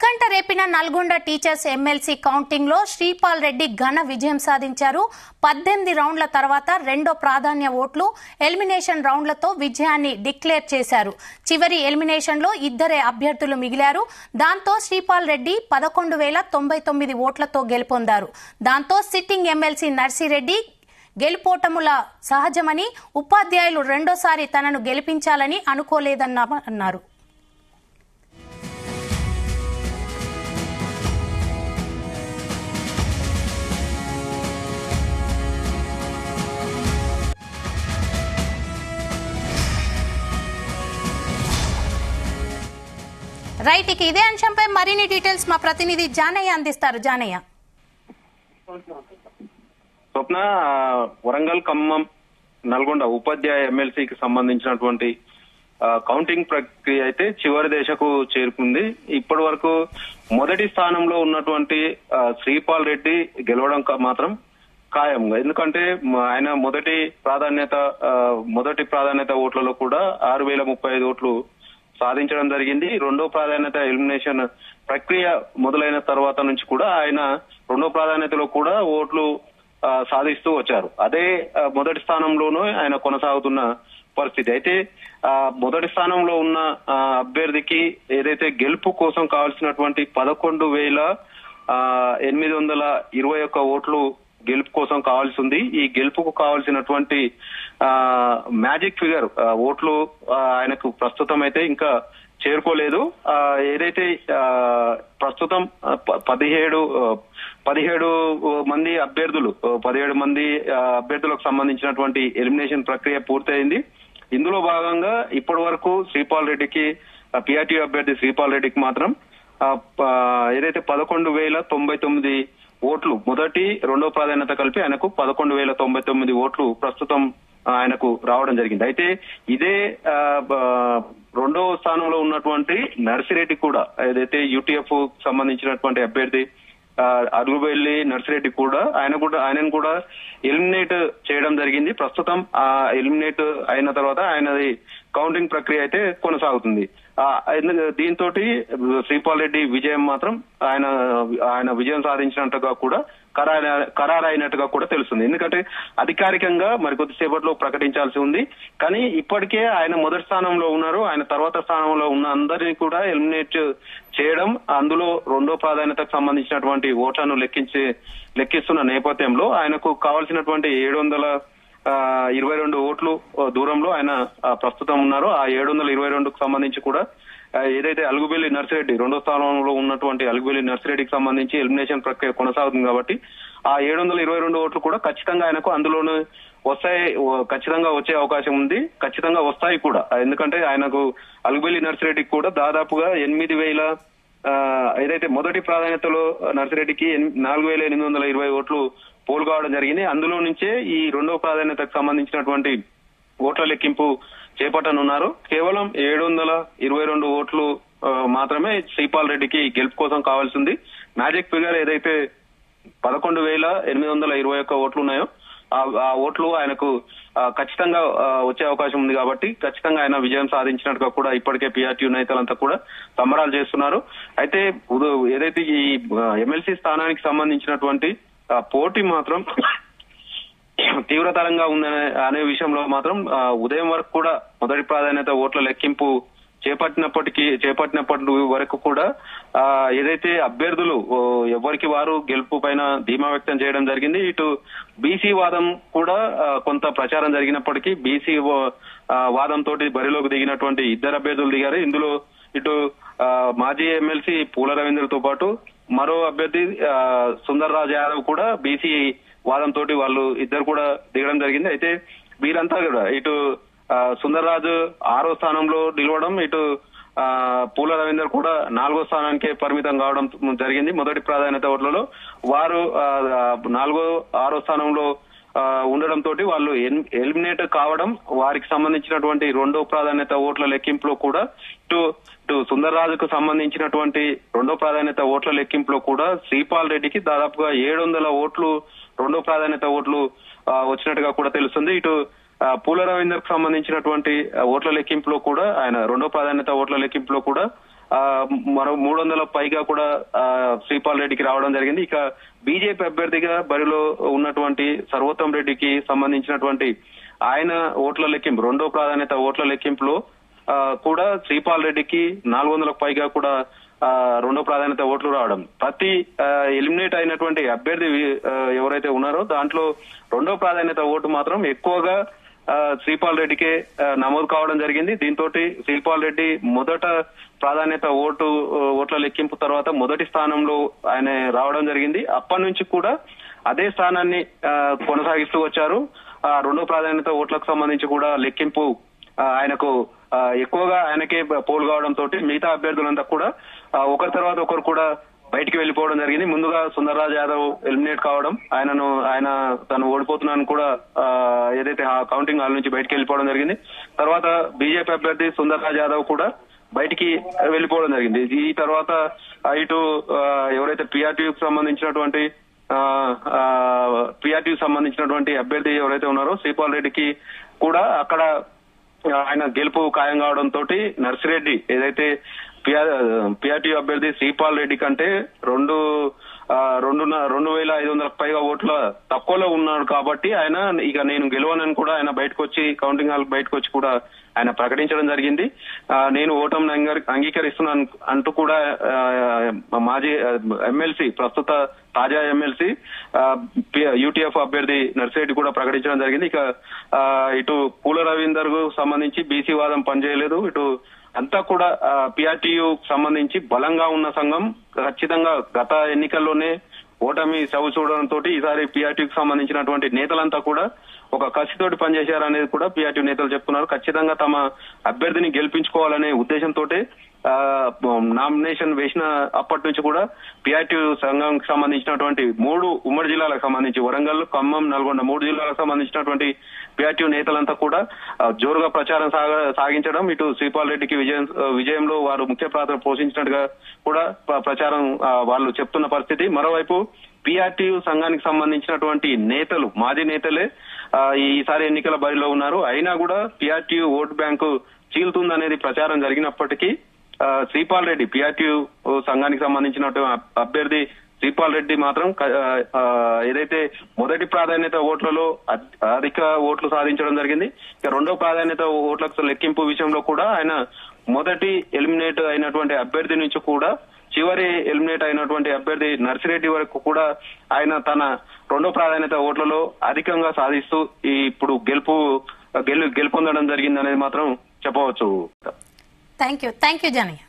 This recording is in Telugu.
ఉత్కంఠ రేపిన నల్గొండ టీచర్స్ ఎమ్మెల్సీ కౌంటింగ్ లో శ్రీపాల్ రెడ్డి ఘన విజయం సాధించారు. 18 రౌండ్ల తర్వాత రెండో ప్రాధాన్య ఓట్లు ఎలిమినేషన్ రౌండ్లతో విజయాన్ని డిక్లేర్ చేశారు. చివరి ఎలిమినేషన్ లో ఇద్దరే అభ్యర్థులు మిగిలారు. దాంతో శ్రీపాల్ రెడ్డి 11,099 ఓట్లతో గెలుపొందారు. దాంతో సిట్టింగ్ ఎమ్మెల్సీ నర్సిరెడ్డి గెలుపోటముల సహజమని, ఉపాధ్యాయులు రెండోసారి తనను గెలిపించాలని అనుకోలేదన్నారు. రైట్, ఇక ఇదే అంశంపై మరిన్ని డీటెయిల్స్ మా ప్రతినిధి జానయ్య అందిస్తారు. జానయ్య. స్వప్న, వరంగల్, ఖమ్మం, నల్గొండ ఉపాధ్యాయ ఎమ్మెల్సీకి సంబంధించినటువంటి కౌంటింగ్ ప్రక్రియ అయితే చివరి దశకు చేరుకుంది. ఇప్పటి వరకు మొదటి స్థానంలో ఉన్నటువంటి శ్రీపాల్ రెడ్డి గెలవడం మాత్రం ఖాయం. ఎందుకంటే ఆయన మొదటి ప్రాధాన్యత ఓట్లలో కూడా 6,035 ఓట్లు సాధించడం జరిగింది. రెండో ప్రాధాన్యత ఎలిమినేషన్ ప్రక్రియ మొదలైన తర్వాత నుంచి కూడా ఆయన రెండో ప్రాధాన్యతలో కూడా ఓట్లు సాధిస్తూ వచ్చారు. అదే మొదటి స్థానంలోనూ ఆయన కొనసాగుతున్న పరిస్థితి. అయితే మొదటి స్థానంలో ఉన్న అభ్యర్థికి ఏదైతే గెలుపు కోసం కావాల్సినటువంటి 11,821 ఓట్లు గెలుపు కోసం కావాల్సి ఉంది. ఈ గెలుపుకు కావాల్సినటువంటి మ్యాజిక్ ఫిగర్ ఓట్లు ఆయనకు ప్రస్తుతం అయితే ఇంకా చేరుకోలేదు. ఏదైతే ప్రస్తుతం 17 మంది అభ్యర్థులకు సంబంధించినటువంటి ఎలిమినేషన్ ప్రక్రియ పూర్తయింది. ఇందులో భాగంగా ఇప్పటి వరకు శ్రీపాల్ రెడ్డికి, పిఆర్టీ అభ్యర్థి శ్రీపాల్ రెడ్డికి మాత్రం ఏదైతే 11,099 ఓట్లు మొదటి రెండో ప్రాధాన్యత కలిపి ఆయనకు 11,099 ఓట్లు ప్రస్తుతం ఆయనకు రావడం జరిగింది. అయితే ఇదే రెండో స్థానంలో ఉన్నటువంటి నర్సిరెడ్డి కూడా, ఏదైతే యూటీఎఫ్ సంబంధించినటువంటి అభ్యర్థి అరుగుబెల్లి నర్సిరెడ్డి కూడా ఆయనను కూడా ఎలిమినేట్ చేయడం జరిగింది. ప్రస్తుతం ఎలిమినేట్ అయిన తర్వాత ఆయనది కౌంటింగ్ ప్రక్రియ అయితే కొనసాగుతుంది. దీంతో శ్రీపాల్ రెడ్డి విజయం మాత్రం ఆయన విజయం సాధించినట్టుగా కూడా ఖరారైనట్టుగా కూడా తెలుస్తుంది. ఎందుకంటే అధికారికంగా మరికొద్దిసేపట్లో ప్రకటించాల్సి ఉంది. కానీ ఇప్పటికే ఆయన మొదటి స్థానంలో ఉన్నారు. ఆయన తర్వాత స్థానంలో ఉన్న అందరినీ కూడా ఎలిమినేట్ చేయడం, అందులో రెండో ప్రాధాన్యతకు సంబంధించినటువంటి ఓట్లను లెక్కిస్తున్న నేపథ్యంలో ఆయనకు కావాల్సినటువంటి 722 ఓట్లు దూరంలో ఆయన ప్రస్తుతం ఉన్నారు. ఆ 722కు సంబంధించి కూడా ఏదైతే అలుగుబెల్లి నర్సిరెడ్డి రెండో స్థానంలో ఉన్నటువంటి అలుగుబెల్లి నర్సిరెడ్డికి సంబంధించి ఎలిమినేషన్ ప్రక్రియ కొనసాగుతుంది కాబట్టి ఆ 722 ఓట్లు కూడా ఖచ్చితంగా ఆయనకు అందులోనే ఖచ్చితంగా వచ్చే అవకాశం ఉంది. ఖచ్చితంగా వస్తాయి కూడా. ఎందుకంటే ఆయనకు అలుగుబెల్లి నర్సిరెడ్డికి కూడా దాదాపుగా 8,000 ఏదైతే మొదటి ప్రాధాన్యతలో నర్సిరెడ్డికి 4,820 ఓట్లు పోలు కావడం జరిగింది. అందులో నుంచే ఈ రెండో ప్రాధాన్యతకు సంబంధించినటువంటి ఓట్ల లెక్కింపు చేపట్టనున్నారు. కేవలం 722 ఓట్లు మాత్రమే శ్రీపాల్ రెడ్డికి గెలుపు కోసం కావాల్సింది. మ్యాజిక్ ఫిగర్ ఏదైతే 11,821 ఓట్లు ఉన్నాయో ఆ ఓట్లు ఆయనకు ఖచ్చితంగా వచ్చే అవకాశం ఉంది. కాబట్టి ఖచ్చితంగా ఆయన విజయం సాధించినట్టుగా కూడా ఇప్పటికే పిఆర్టీ నేతలంతా కూడా సంబరాలు చేస్తున్నారు. అయితే ఏదైతే ఈ ఎమ్మెల్సీ స్థానానికి సంబంధించినటువంటి పోటీ మాత్రం తీవ్రతరంగా ఉందనే విషయంలో మాత్రం ఉదయం వరకు కూడా మొదటి ప్రాధాన్యత ఓట్ల లెక్కింపు చేపట్టినప్పటి వరకు కూడా ఏదైతే అభ్యర్థులు ఎవరికి వారు గెలుపు పైన ధీమా వ్యక్తం చేయడం జరిగింది. ఇటు బీసీ వాదం కూడా కొంత ప్రచారం జరిగినప్పటికీ బీసీ వాదంతో బరిలోకి దిగినటువంటి ఇద్దరు అభ్యర్థులు దిగారు. ఇందులో ఇటు మాజీ ఎమ్మెల్సీ పూల రవీంద్రతో పాటు మరో అభ్యర్థి సుందర్ రాజ్ యాదవ్ కూడా బీసీ వాదంతో వాళ్ళు ఇద్దరు కూడా దిగడం జరిగింది. అయితే వీరంతా కూడా ఇటు సుందర్ రాజు 6వ స్థానంలో నిలవడం, ఇటు పూల రవీందర్ కూడా 4వ స్థానానికే పరిమితం కావడం జరిగింది. మొదటి ప్రాధాన్యత ఓట్లలో వారు 4వ 6వ స్థానంలో ఉండడంతో వాళ్ళు ఎలిమినేట్ కావడం, వారికి సంబంధించినటువంటి రెండో ప్రాధాన్యత ఓట్ల లెక్కింపులో కూడా ఇటు సుందర్ రాజుకు సంబంధించినటువంటి రెండో ప్రాధాన్యత ఓట్ల లెక్కింపులో కూడా శ్రీపాల్ రెడ్డికి దాదాపుగా 700 ఓట్లు రెండో ప్రాధాన్యత ఓట్లు వచ్చినట్టుగా కూడా తెలుస్తుంది. ఇటు పూల రవీందర్ కు సంబంధించినటువంటి ఓట్ల లెక్కింపులో కూడా ఆయన రెండో ప్రాధాన్యత ఓట్ల లెక్కింపులో కూడా మరో 300 పైగా కూడా శ్రీపాల్ రెడ్డికి రావడం జరిగింది. ఇక బీజేపీ అభ్యర్థిగా బరిలో ఉన్నటువంటి సర్వోత్తం రెడ్డికి సంబంధించినటువంటి ఆయన ఓట్ల లెక్కింపు, రెండో ప్రాధాన్యత ఓట్ల లెక్కింపులో కూడా శ్రీపాల్ రెడ్డికి 400కు పైగా కూడా రెండో ప్రాధాన్యత ఓట్లు రావడం. ప్రతి ఎలిమినేట్ అయినటువంటి అభ్యర్థి ఎవరైతే ఉన్నారో దాంట్లో రెండో ప్రాధాన్యత ఓటు మాత్రం ఎక్కువగా శ్రీపాల్ రెడ్డికే నమోదు కావడం జరిగింది. దీంతో శ్రీపాల్ రెడ్డి మొదట ప్రాధాన్యత ఓట్ల లెక్కింపు తర్వాత మొదటి స్థానంలో ఆయన రావడం జరిగింది. అప్పటి నుంచి కూడా అదే స్థానాన్ని కొనసాగిస్తూ వచ్చారు. రెండో ప్రాధాన్యత ఓట్లకు సంబంధించి కూడా లెక్కింపు ఆయనకు ఎక్కువగా ఆయనకే పోల్ కావడంతో మిగతా అభ్యర్థులంతా కూడా ఒకరి తర్వాత ఒకరు కూడా బయటికి వెళ్లిపోవడం జరిగింది. ముందుగా సుందర్రాజ్ యాదవ్ ఎలిమినేట్ కావడం, ఆయన తను ఓడిపోతున్నాను కూడా ఏదైతే కౌంటింగ్ హాల్ నుంచి బయటికి వెళ్లిపోవడం జరిగింది. తర్వాత బీజేపీ అభ్యర్థి సుందర్రాజ్ యాదవ్ కూడా బయటికి వెళ్లిపోవడం జరిగింది. ఈ తర్వాత ఇటు ఎవరైతే పీఆర్టీయూకి సంబంధించినటువంటి అభ్యర్థి ఎవరైతే ఉన్నారో శ్రీపాల్ రెడ్డికి కూడా అక్కడ ఆయన గెలుపు ఖాయం కావడంతో నర్సిరెడ్డి ఏదైతే పీఆర్టీయూ అభ్యర్థి శ్రీపాల్ రెడ్డి కంటే 2,500 పైగా ఓట్ల తక్కువలో ఉన్నాడు కాబట్టి ఆయన ఇక నేను గెలవనని కూడా ఆయన బయటకు వచ్చి కౌంటింగ్ హాల్ బయటకు వచ్చి కూడా ఆయన ప్రకటించడం జరిగింది. నేను ఓటమిని అంగీకరిస్తున్నాను అంటూ కూడా మాజీ ఎమ్మెల్సీ, ప్రస్తుత తాజా ఎమ్మెల్సీ యూటీఎఫ్ అభ్యర్థి నర్సిరెడ్డి కూడా ప్రకటించడం జరిగింది. ఇక ఇటు పూల రవీందర్ కు సంబంధించి బీసీ వాదం పనిచేయలేదు. ఇటు అంతా కూడా పీఆర్టీయూ సంబంధించి బలంగా ఉన్న సంఘం ఖచ్చితంగా గత ఎన్నికల్లోనే ఓటమి చవి చూడడంతో ఈసారి పీఆర్టీయూకి సంబంధించినటువంటి నేతలంతా కూడా ఒక కసితోటి పనిచేశారనేది కూడా పీఆర్టీ నేతలు చెప్తున్నారు. ఖచ్చితంగా తమ అభ్యర్థిని గెలిపించుకోవాలనే ఉద్దేశంతో నామినేషన్ వేసిన అప్పటి నుంచి కూడా పీఆర్టీ సంఘంకి సంబంధించినటువంటి 3 ఉమ్మడి జిల్లాలకు సంబంధించి వరంగల్, ఖమ్మం, నల్గొండ 3 జిల్లాలకు సంబంధించినటువంటి పీఆర్టీ నేతలంతా కూడా జోరుగా ప్రచారం సాగించడం, ఇటు శ్రీపాల్ రెడ్డికి విజయంలో వారు ముఖ్య పాత్ర పోషించినట్టుగా కూడా ప్రచారం వాళ్ళు చెప్తున్న పరిస్థితి. మరోవైపు పీఆర్టీ సంఘానికి సంబంధించినటువంటి నేతలు, మాజీ నేతలే ఈసారి ఎన్నికల బరిలో ఉన్నారు. అయినా కూడా పీఆర్టీ ఓటు బ్యాంకు చీలుతుందనేది ప్రచారం జరిగినప్పటికీ శ్రీపాల్ రెడ్డి, పీఆర్టీ సంఘానికి సంబంధించినటువంటి అభ్యర్థి శ్రీపాల్ రెడ్డి మాత్రం ఏదైతే మొదటి ప్రాధాన్యత ఓట్లలో అధిక ఓట్లు సాధించడం జరిగింది. ఇక రెండో ప్రాధాన్యత ఓట్లకు లెక్కింపు విషయంలో కూడా ఆయన మొదటి ఎలిమినేట్ అయినటువంటి అభ్యర్థి నుంచి కూడా చివరి ఎలిమినేట్ అయినటువంటి అభ్యర్థి నర్సిరెడ్డి వరకు కూడా ఆయన తన రెండో ప్రాధాన్యత ఓట్లలో అధికంగా సాధిస్తూ ఇప్పుడు గెలుపొందడం జరిగిందనేది మాత్రం చెప్పవచ్చు. Thank you Janaiah.